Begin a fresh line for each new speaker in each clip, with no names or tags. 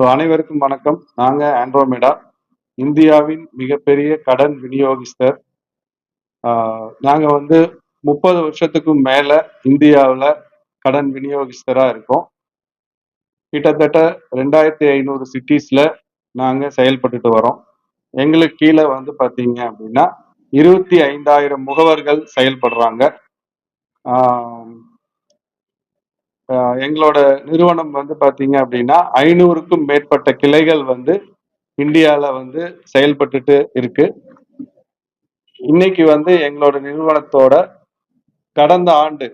அனைவருக்கும் வணக்கம். நாங்க ஆண்ட்ரோமேடா, இந்தியாவின் மிகப்பெரிய கடன் விநியோகஸ்தர். நாங்க வந்து 30 வருஷத்துக்கும் மேல இந்தியாவுல கடன் விநியோகஸ்தரா இருக்கோம். கிட்டத்தட்ட 2500 சிட்டீஸ்ல நாங்க செயல்பட்டுட்டு வரோம். எங்களுக்கு கீழ வந்து பாத்தீங்க அப்படின்னா 25,000 முகவர்கள் செயல்படுறாங்க. ஆஹ் எங்களோட நிறுவனம் வந்து பாத்தீங்க அப்படின்னா 500க்கும் மேற்பட்ட கிளைகள் வந்து இந்தியால வந்து செயல்பட்டுட்டு இருக்கு. இன்னைக்கு வந்து எங்களோட நிறுவனத்தோட கடந்த ஆண்டு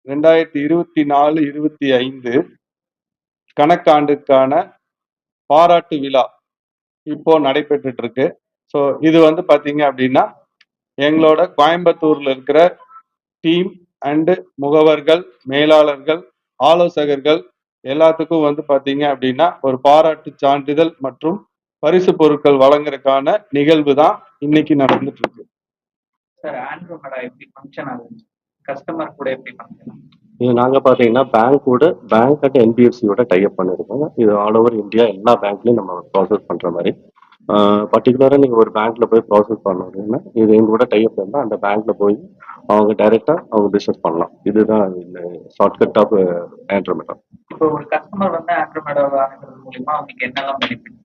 2024-25 கணக்காண்டுக்கான பாராட்டு விழா இப்போ நடைபெற்றுட்டு இருக்கு. ஸோ இது வந்து பாத்தீங்க அப்படின்னா எங்களோட கோயம்புத்தூர்ல இருக்கிற டீம் அண்டு முகவர்கள், மேலாளர்கள், ஆலோசகர்கள் எல்லாத்துக்கும் வந்து பாத்தீங்க அப்படின்னா ஒரு பாராட்டு சான்றிதழ் மற்றும் பரிசு பொருட்கள் வழங்குறதுக்கான நிகழ்வு தான் இன்னைக்கு நடந்துட்டு இருக்கு.
சார் ஆண்ட்ரோமேடா எப்படி ஃபங்க்ஷன் ஆகுது? கஸ்டமர் கூட எப்படி ஃபங்க்ஷன்?
இது நாங்க பாத்தீங்கன்னா பேங்க் அண்ட் என்பிஎஃப்சியோட டைப் பண்ணிருக்கோம். இது ஆல் ஓவர் இந்தியா எல்லா பேங்க்லயும் நம்ம ப்ராசஸ் பண்ற மாதிரி. பர்டிகுலரா நீங்க ஒரு பேங்க்ல போய் ப்ராசஸ் பண்ணணும்னா இது எங்களோட டைப் இருந்தால் அந்த பேங்க்ல போய் அவங்க டைரக்டா அவங்க பிசினஸ் பண்ணலாம். இதுதான் இந்த ஷார்ட்கட் ஆஃப் ஆண்ட்ரோமேடா.
இப்போ ஒரு கஸ்டமர் வந்து ஆண்ட்ரோமேடா வாங்குறது மூலியமா அவங்களுக்கு என்னெல்லாம் பெனிஃபிட்?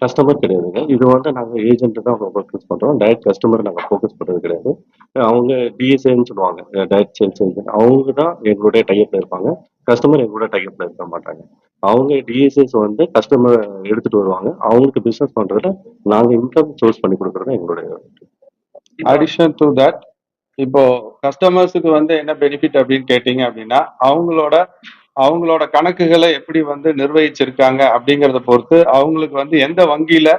கஸ்டமர் கிடையாதுங்க. இது வந்து நாங்கள் ஏஜென்ட் தான் ஃபோக்கஸ் பண்ணுறோம். டைரக்ட் கஸ்டமர் நாங்கள் ஃபோக்கஸ் பண்ணுறது கிடையாது. அவங்க டிஎஸ்ஏன்னு சொல்லுவாங்க, டைரக்ட் சேல்ஸ் ஏஜென்ட். அவங்க தான் எங்களுடைய டைப்பில் இருப்பாங்க. கஸ்டமர் எங்களோட டைப்பில் இருக்க மாட்டாங்க. அவங்க டிஎஸ்ஏஸ் வந்து கஸ்டமர் எடுத்துட்டு வருவாங்க. அவங்களுக்கு பிஸ்னஸ் பண்ணுறதுல நாங்கள் இன்கம் சோர்ஸ் பண்ணி கொடுக்குறது எங்களுடைய.
அடிஷன் டு தட், இப்போ கஸ்டமர்ஸுக்கு வந்து என்ன பெனிஃபிட் அப்படின்னு கேட்டீங்க அப்படின்னா அவங்களோட கணக்குகளை எப்படி வந்து நிர்வகிச்சிருக்காங்க அப்படிங்கறத பொறுத்து அவங்களுக்கு வந்து எந்த வங்கியில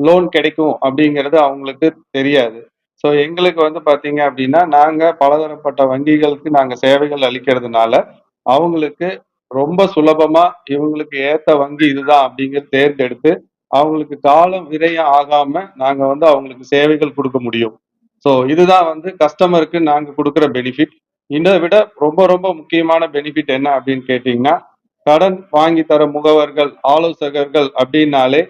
லோன் கிடைக்கும் அப்படிங்கிறது அவங்களுக்கு தெரியாது. ஸோ எங்களுக்கு வந்து பாத்தீங்க அப்படின்னா நாங்க பலதரப்பட்ட வங்கிகளுக்கு நாங்க சேவைகள் அளிக்கிறதுனால அவங்களுக்கு ரொம்ப சுலபமா இவங்களுக்கு ஏத்த வங்கி இதுதான் அப்படிங்கிறது தேர்ந்தெடுத்து அவங்களுக்கு காலம் விரயம் ஆகாம நாங்க வந்து அவங்களுக்கு சேவைகள் கொடுக்க முடியும். ஸோ இதுதான் வந்து கஸ்டமருக்கு நாங்க கொடுக்குற பெனிஃபிட். இதை விட ரொம்ப ரொம்ப முக்கியமான பெனிஃபிட் என்ன அப்படின்னு கேட்டீங்கன்னா, கடன் வாங்கி தர முகவர்கள், ஆலோசகர்கள் அப்படின்னாலே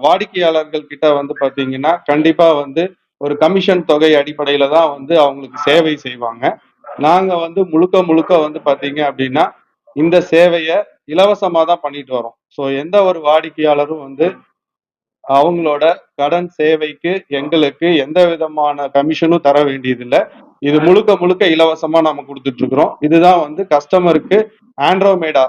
வாடிக்கையாளர்கள் கிட்ட வந்து பாத்தீங்கன்னா கண்டிப்பா வந்து ஒரு கமிஷன் தொகை அடிப்படையில தான் வந்து அவங்களுக்கு சேவை செய்வாங்க. நாங்க வந்து முழுக்க வந்து பாத்தீங்க அப்படின்னா இந்த சேவையை இலவசமா தான் பண்ணிட்டு வரோம். ஸோ எந்த ஒரு வாடிக்கையாளரும் வந்து அவங்களோட கடன் சேவைக்கு எங்களுக்கு எந்த விதமான கமிஷனும் தர வேண்டியதில்லை. இது முழுக்க இலவசமா நம்ம கொடுத்துட்டு இருக்கிறோம். இதுதான் வந்து கஸ்டமருக்கு ஆண்ட்ரோமேடா